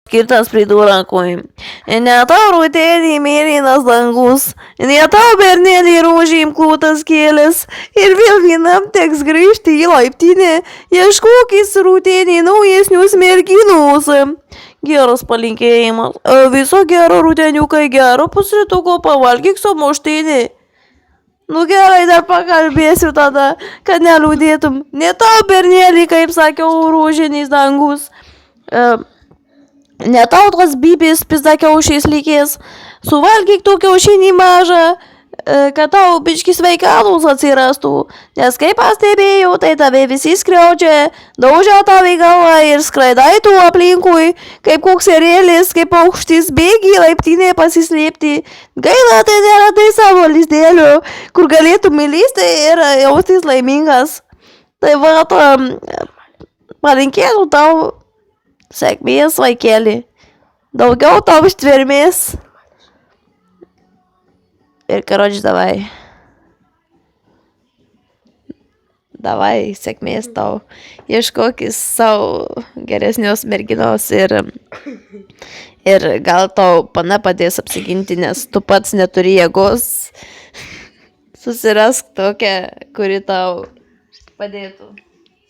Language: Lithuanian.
skirtas pridūrakui. Ne tau rudenį mėlynas dangus, ne tau bernelį rožėm klotas kelias, ir vėl vienam teks grįžti į laiptinę, ieškokis rudenį naujesnius merginos. Geras palinkėjimas. Viso gero rudeniukai, gero pusrytuko, pavalgyk sumuštinį. Nu gerai, dar pakalbėsiu tada, kad neliūdėtum. Ne tau bernelį, kaip sakiau, rožinis dangus. Ne tau tos bybės pizda kiaušiais likės. Suvalgyk tu kiaušinį mažą, kad tau biški sveikatos atsirastų. Nes kaip pastebėjau, tai tave visi skriaudžia, daužia tau į galvą ir skraidai tu aplinkui, kaip koks erėlis, kaip aukštis bėgi laiptinėje pasislėpti. Gaila, tai neradai savo lizdėlių, kur galėtum įlysti ir jaustis laimingas. Tai va, palinkėsiu tau sėkmės, vaikeli. Daugiau tau ištvermės. Ir karoči, davai. Davai, sėkmės tau. Ieškokis savo geresnios merginos ir gal tau pana padės apsiginti, nes tu pats neturi jėgos. Susirask tokią, kuri tau padėtų.